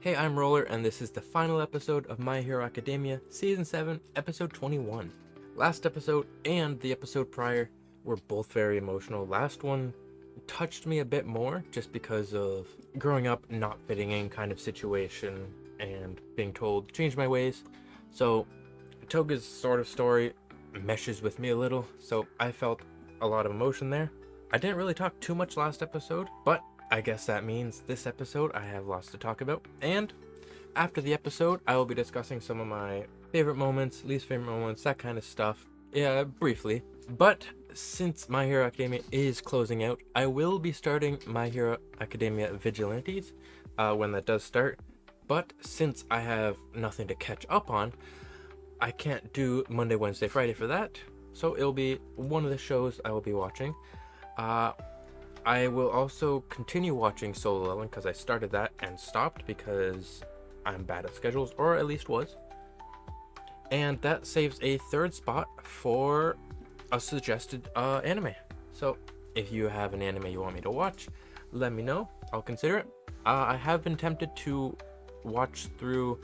Hey, I'm Roller, and this is the final episode of My Hero Academia, Season 7, Episode 21. Last episode and the episode prior were both very emotional. Last one touched me a bit more just because of growing up, not fitting in kind of situation, and being told, change my ways. So, Toga's sort of story meshes with me a little, so I felt a lot of emotion there. I didn't really talk too much last episode, but I guess that means this episode I have lots to talk about. And after the episode, I will be discussing some of my favorite moments, least favorite moments, that kind of stuff. Yeah, briefly. But since My Hero Academia is closing out, I will be starting My Hero Academia Vigilantes when that does start. But since I have nothing to catch up on, I can't do Monday, Wednesday, Friday for that. So it'll be one of the shows I will be watching. I will also continue watching Solo Leveling because I started that and stopped because I'm bad at schedules, or at least was. And that saves a third spot for a suggested anime. So if you have an anime you want me to watch, let me know. I'll consider it. I have been tempted to watch through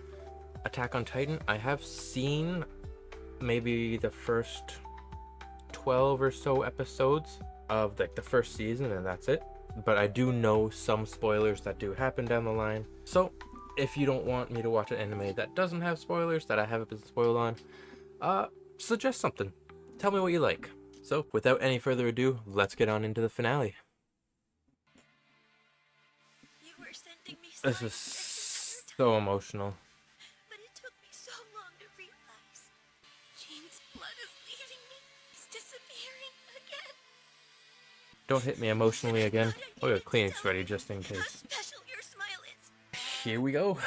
Attack on Titan. I have seen maybe the first 12 or so episodes of like the first season, and that's it. But I do know some spoilers that do happen down the line. So if you don't want me to watch an anime that doesn't have spoilers, that I haven't been spoiled on, suggest something. Tell me what you like. So without any further ado, let's get on into the finale. You were sending me This is signs so emotional. but it took me so long to realize. Jane's blood is leaving me. He's disappearing again. Don't hit me emotionally again. I Oh, needed yeah, to Kleenex tell ready you just in how case. special your smile is. Here we go.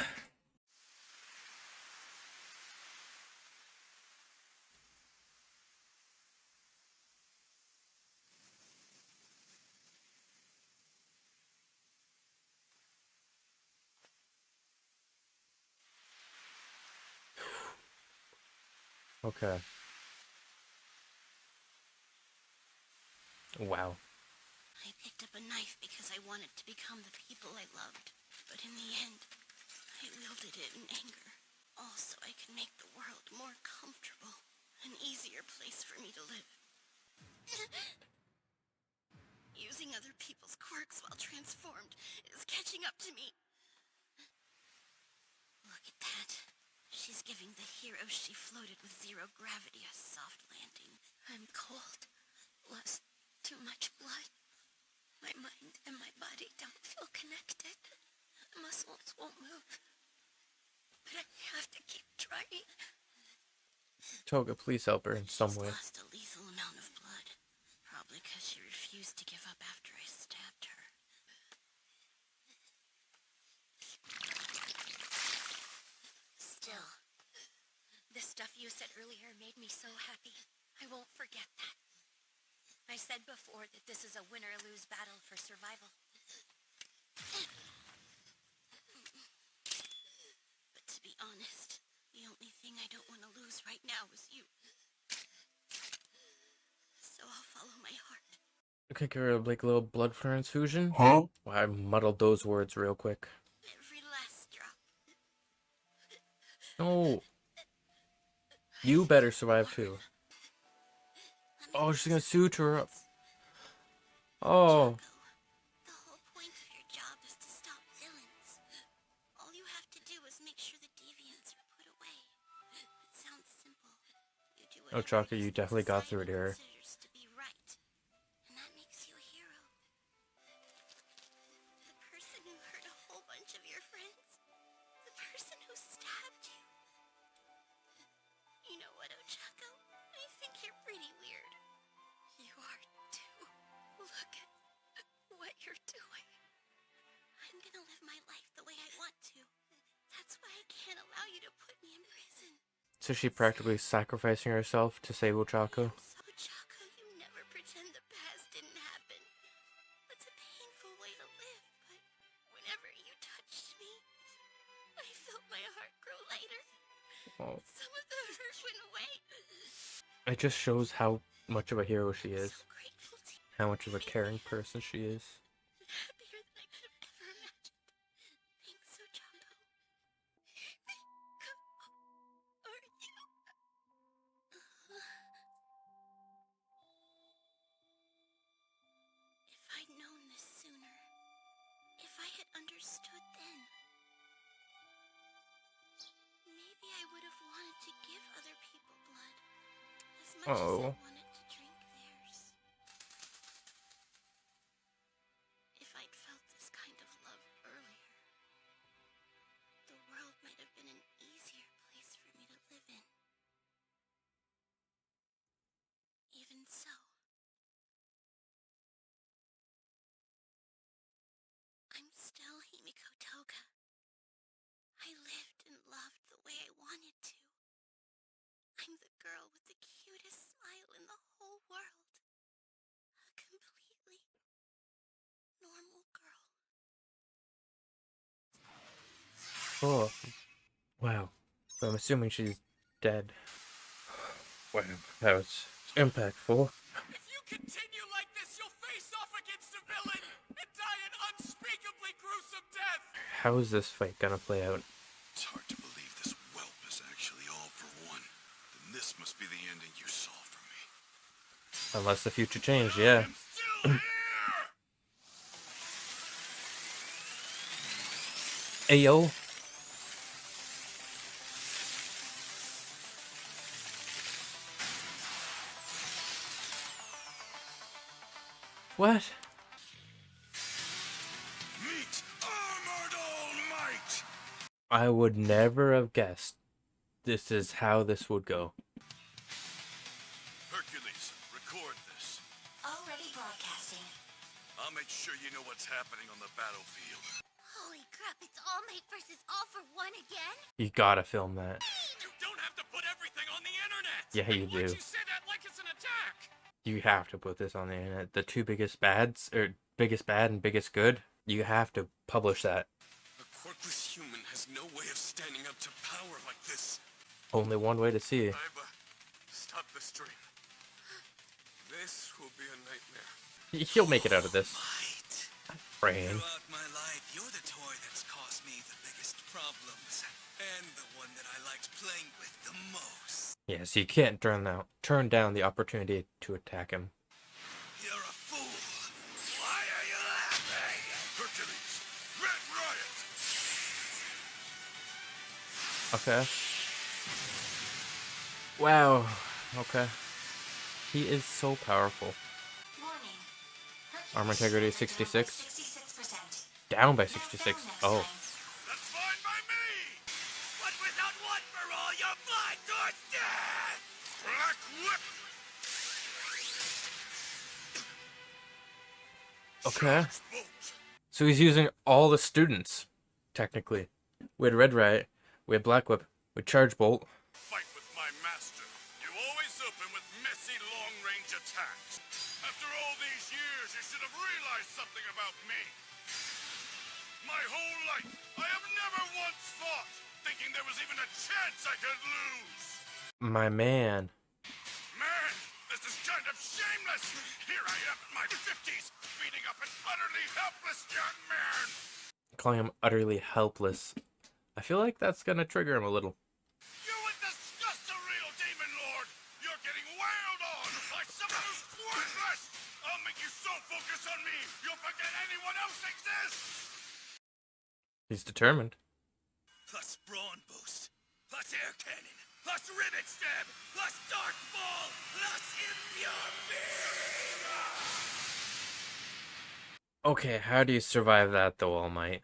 Okay. Wow. I picked up a knife because I wanted to become the people I loved. But in the end, I wielded it in anger. All so I could make the world more comfortable. An easier place for me to live. Using other people's quirks while transformed is catching up to me. Look at that. She's giving the hero she floated with zero gravity a soft landing. I'm cold. Lost too much blood. My mind and my body don't feel connected. Muscles won't move. But I have to keep trying. Toga, please help her in some way. She's lost a lethal amount of blood. Probably because she refused to give up after I stabbed her. Still, the stuff you said earlier made me so happy. I won't forget that. I said before that this is a win-or-lose battle for survival. But to be honest, the only thing I don't want to lose right now is you. So I'll follow my heart. Okay, give her like a little blood transfusion. Huh? Wow, I muddled those words real quick. Every last drop. No. You better survive too. Oh, she's gonna suture her up. Oh. The whole point of your job is to stop villains. All you have to do is make sure the deviants are put away. It sounds simple. You do Oh, whatever Chaka, it you is that definitely got through it society here. considers to be right. And that makes you a hero. The person who hurt a whole bunch of your friends. The person who stabbed you. You know what, Ochako? I think you're pretty weird. You are too. Look at what you're doing. I'm gonna live my life the way I want to. That's why I can't allow you to put me in prison. So she practically sacrificing herself to save Ochako. So, Ochako, you never pretend the past didn't happen. It's a painful way to live, but whenever you touched me, I felt my heart grow lighter. Oh. Some of the hurt went away. It just shows how much of a hero she is. So grateful to you. How much of a caring person she is. Happier than I could have ever imagined. Thanks, Ochako. much as I Oh. wanted to drink theirs. If I'd felt this kind of love earlier, the world might have been an easier place for me to live in. Even so, I'm still Himiko Toga. I lived and loved the way I wanted to. I'm the girl with the cutest smile in the whole world. A completely normal girl. Oh. Wow. So I'm assuming she's dead. Wow. That was impactful. If you continue like this, you'll face off against a villain and die an unspeakably gruesome death. How is this fight gonna play out? It's hard to believe this whelp is actually all for one. Then this must be the ending you saw for me. Unless the future changed, yeah. I'm still here! Ayo. What? Meet Armored All Might! I would never have guessed this is how this would go. Hercules, record this. Already broadcasting. I'll make sure you know what's happening on the battlefield. Holy crap, it's All Might versus All for One again? You gotta film that. You don't have to put everything on the internet. Yeah, you Why'd do. you say that like it's an attack? You have to put this on the internet. The two biggest bads, or biggest bad and biggest good, you have to publish that. A quirkless human has no way of standing up to power like this. Only one way to see it. Stop the stream. This will be a nightmare. He'll make it out of this. Might. Praying. Throughout my life, you're the toy that's caused me the biggest problems, and the one that I liked playing with the most. Yes, you can't turn down the opportunity to attack him. You're a fool. Why are you laughing? Hercules, Red Riot! Okay. Wow. Okay. He is so powerful. Warning. Armor integrity 66. 66%. Down by 66. Oh. That's fine by me! But without one for all, you're blind towards death! Black Whip! Okay. Charge Bolt! So he's using all the students, technically. We had Red Riot, we had Black Whip, we had Charge Bolt. Fight with my master. You always open with messy long-range attacks. After all these years, you should have realized something about me. My whole life, I have never once fought, thinking there was even a chance I could lose. My man. Man, this is kind of shameless. Here I am in my 50s, beating up an utterly helpless young man. Calling him utterly helpless. I feel like that's gonna trigger him a little. You would disgust a real demon lord. You're getting wailed on like someone who's worthless. I'll make you so focused on me, you'll forget anyone else exists. He's determined. Plus brawn boost, plus air cannon, plus rivet stab, plus dark ball, plus impure beam! Okay, how do you survive that though, All Might?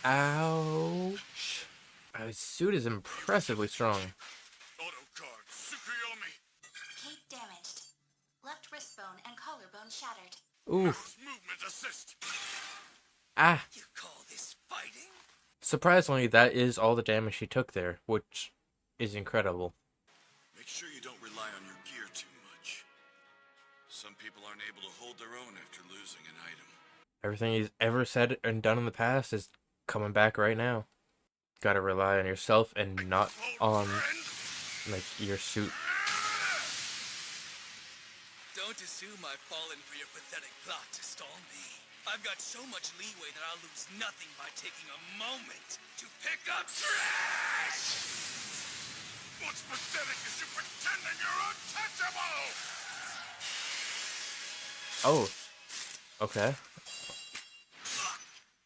Ouch. His suit is impressively strong. Auto card, Tsukuyomi. Cape damaged. Left wrist bone and collarbone shattered. Oof. Movement assist. Ah. You call this fighting? Surprisingly, that is all the damage he took there, which is incredible. Make sure you don't rely on your gear too much. Some people aren't able to hold their own after losing an item. Everything he's ever said and done in the past is coming back right now. Gotta rely on yourself and not on, like, your suit. Don't assume I've fallen for your pathetic plot to stall me. I've got so much leeway that I'll lose nothing by taking a moment to pick up trash! What's pathetic is you pretending you're untouchable! Oh. Okay.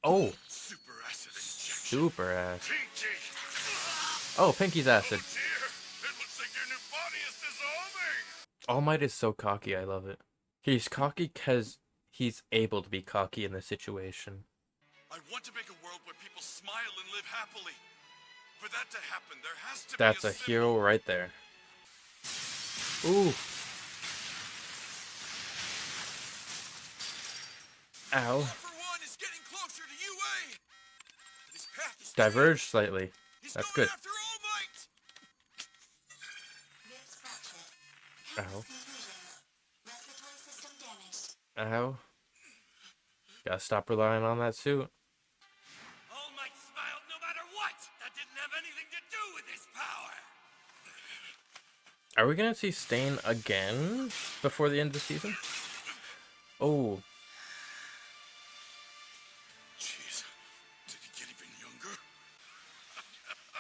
Oh, Super acid injection. super ass. Pinky! Oh, Pinky's acid. Oh dear! It looks like your new body is dissolving! All Might is so cocky, I love it. He's cocky because he's able to be cocky in this situation. I want to make a world where people smile and live happily. For that to happen, there has to That's be a symbol. hero right there. Ooh. Ow. For one is getting closer to UA. This path is Diverged slightly. He's That's going good. after All Might. Ribs fractured. Ow. Contusions. Respiratory system damaged. Ow. Gotta stop relying on that suit. All Might smiled no matter what! That didn't have anything to do with his power! Are we gonna see Stain again before the end of the season? Oh, Jeez, did he get even younger?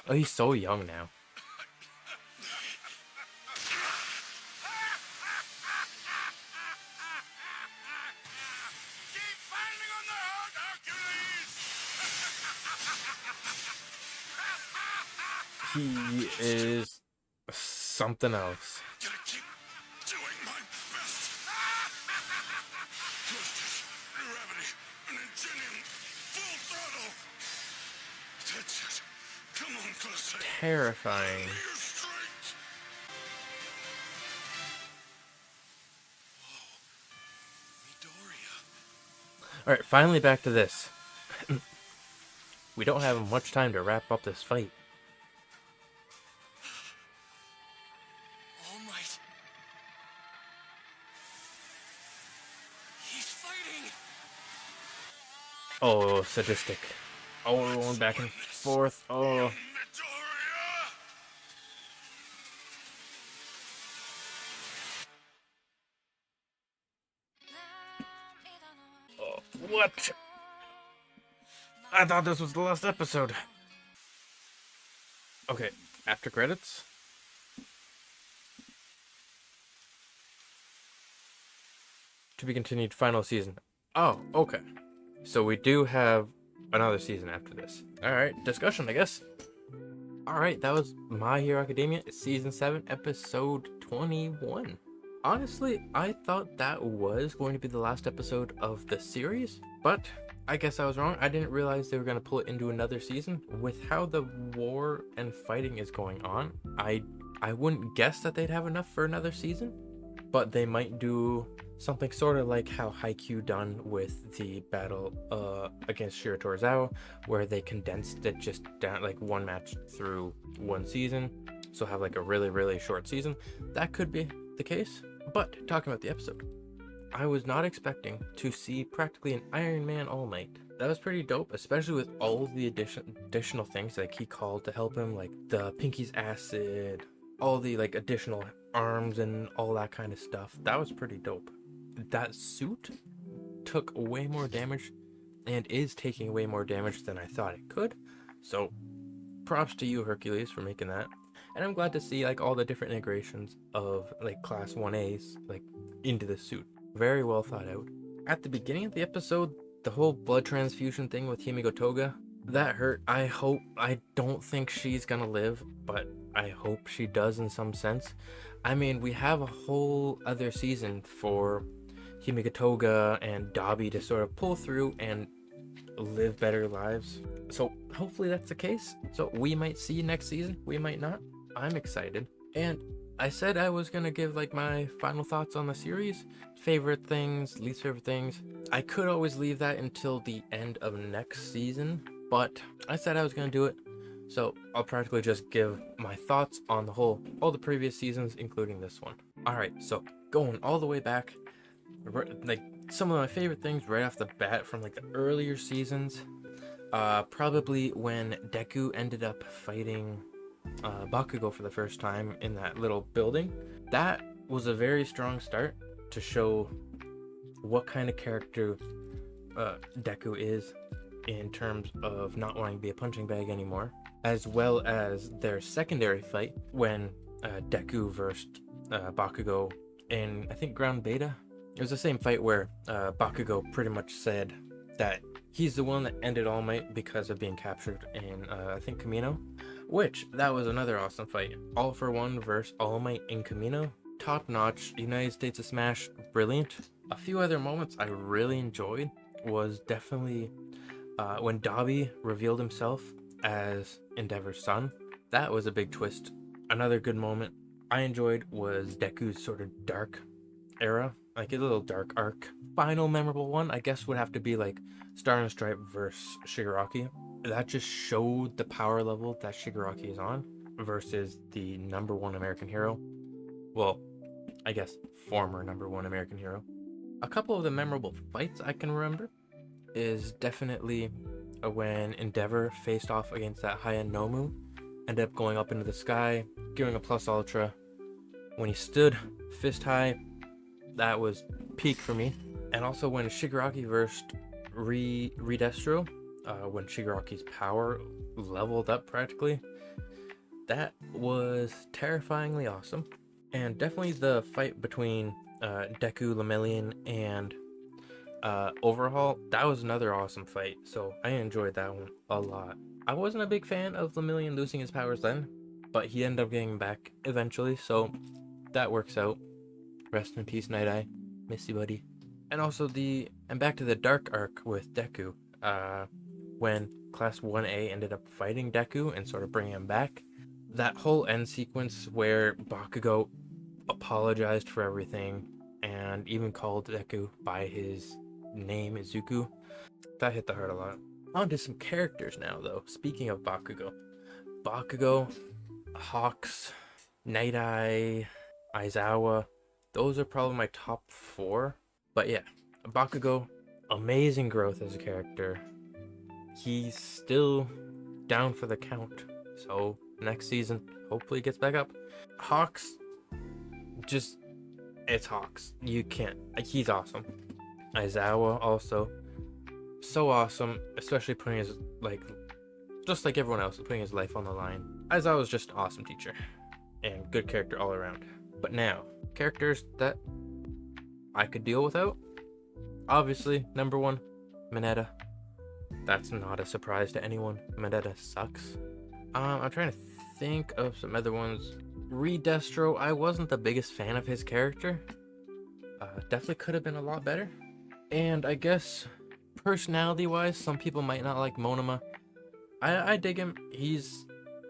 oh, he's so young now. Keep fighting on the heart, Hercules! He is something else. Gotta keep doing my best. Thrusters, gravity, and ingenium, full throttle. That's it. Come on, Classic. Terrifying. Your strength. Whoa. Midoriya. Alright, finally back to this. We don't have much time to wrap up this fight. All Might. He's fighting. Oh, sadistic. Oh, we're going back and forth. Oh, Midoriya. what? I thought this was the last episode. Okay, after credits. To be continued, final season. Oh, okay. So we do have another season after this. Alright, discussion, I guess. Alright, that was My Hero Academia, Season 7, Episode 21. Honestly, I thought that was going to be the last episode of the series, but I guess I was wrong. I didn't realize they were going to pull it into another season. With how the war and fighting is going on, I wouldn't guess that they'd have enough for another season, but they might do something sort of like how Haikyuu done with the battle against Shiro Torizawa, where they condensed it just down like one match through one season, so have like a really, really short season. That could be the case. But talking about the episode, I was not expecting to see practically an Iron Man All Might. That was pretty dope, especially with all the additional things like he called to help him, like the Pinky's acid, all the like additional arms and all that kind of stuff. That was pretty dope. That suit took way more damage and is taking way more damage than I thought it could. So props to you, Hercules, for making that. And I'm glad to see like all the different integrations of like class 1As like into the suit. Very well thought out. At the beginning of the episode, the whole blood transfusion thing with Himiko Toga, that hurt. I don't think she's gonna live, but I hope she does in some sense. I mean, we have a whole other season for Himiko Toga and Dabi to sort of pull through and live better lives. So hopefully that's the case. So we might see next season, we might not. I'm excited. And I said I was gonna give like my final thoughts on the series, favorite things, least favorite things. I could always leave that until the end of next season, but I said I was gonna do it. So I'll practically just give my thoughts on the whole, all the previous seasons, including this one. Alright, so going all the way back, like some of my favorite things right off the bat from like the earlier seasons, probably when Deku ended up fighting Bakugo for the first time in that little building. That was a very strong start to show what kind of character Deku is in terms of not wanting to be a punching bag anymore, as well as their secondary fight when Deku versed Bakugo in, I think, Ground Beta. It was the same fight where Bakugo pretty much said that He's the one that ended All Might because of being captured in, I think, Camino. Which, that was another awesome fight. All for One versus All Might in Camino. Top notch, United States of Smash, brilliant. A few other moments I really enjoyed was definitely when Dobby revealed himself as Endeavor's son. That was a big twist. Another good moment I enjoyed was Deku's sort of dark era, like a little dark arc. Final memorable one, I guess, would have to be like Star and Stripe versus Shigaraki. That just showed the power level that Shigaraki is on versus the #1 American hero. Well, I guess former #1 American hero. A couple of the memorable fights I can remember is definitely when Endeavor faced off against that high-end Nomu, ended up going up into the sky, giving a plus ultra. When he stood fist high, that was peak for me. And also when Shigaraki versed Redestro, when Shigaraki's power leveled up practically, that was terrifyingly awesome. And definitely the fight between Deku, Lemillion, and Overhaul, that was another awesome fight. So I enjoyed that one a lot. I wasn't a big fan of Lemillion losing his powers then, but he ended up getting back eventually, so that works out. Rest in peace, Night Eye. Miss you, buddy. And also back to the Dark Arc with Deku. When Class 1A ended up fighting Deku and sort of bringing him back. That whole end sequence where Bakugo apologized for everything and even called Deku by his name, Izuku. That hit the heart a lot. On to some characters now, though. Speaking of Bakugo. Bakugo, Hawks, Night Eye, Aizawa. Those are probably my top 4. But yeah, Bakugo, amazing growth as a character. He's still down for the count. So next season, hopefully he gets back up. Hawks, it's Hawks. You can't. He's awesome. Aizawa also, so awesome, especially putting his, just like everyone else, putting his life on the line. Aizawa's just an awesome teacher and good character all around. But now, characters that I could deal without. Obviously, #1, Mineta. That's not a surprise to anyone. Mineta sucks. I'm trying to think of some other ones. Redestro, I wasn't the biggest fan of his character. Definitely could have been a lot better. And I guess personality-wise, some people might not like Monoma. I dig him. He's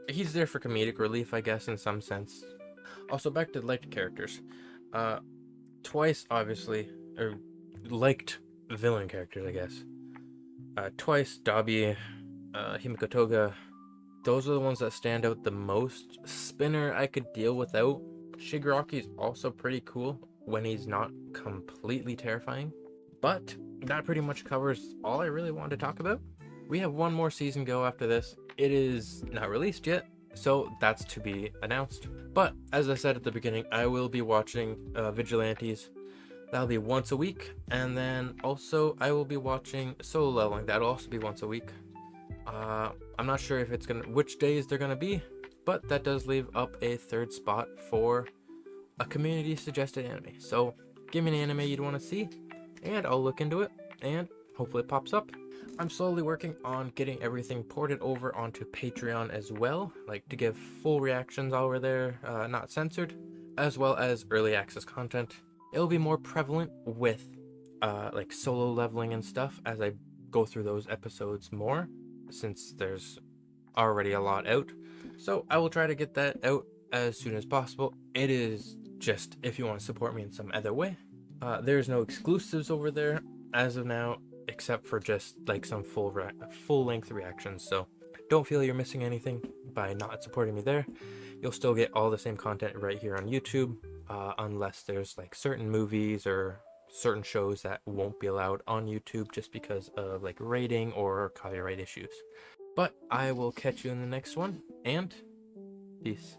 there for comedic relief, I guess, in some sense. Also, back to liked characters. Twice, obviously, or liked villain characters, I guess. Twice, Dabi, Himiko Toga. Those are the ones that stand out the most. Spinner, I could deal without. Shigaraki's also pretty cool when he's not completely terrifying. But that pretty much covers all I really wanted to talk about. We have one more season go after this. It is not released yet, so that's to be announced. But as I said at the beginning, I will be watching Vigilantes. That'll be once a week, and then also I will be watching Solo Leveling. That'll also be once a week. I'm not sure if which days they're gonna be, but that does leave up a third spot for a community suggested anime. So give me an anime you'd want to see, and I'll look into it, and hopefully it pops up. I'm slowly working on getting everything ported over onto Patreon as well, like to give full reactions over there, not censored, as well as early access content. It'll be more prevalent with like Solo Leveling and stuff as I go through those episodes more, since there's already a lot out. So I will try to get that out as soon as possible. It is just if you want to support me in some other way. There's no exclusives over there as of now, except for just like some full-length reactions. So don't feel you're missing anything by not supporting me there. You'll still get all the same content right here on YouTube, unless there's like certain movies or certain shows that won't be allowed on YouTube just because of like rating or copyright issues. But I will catch you in the next one, and peace.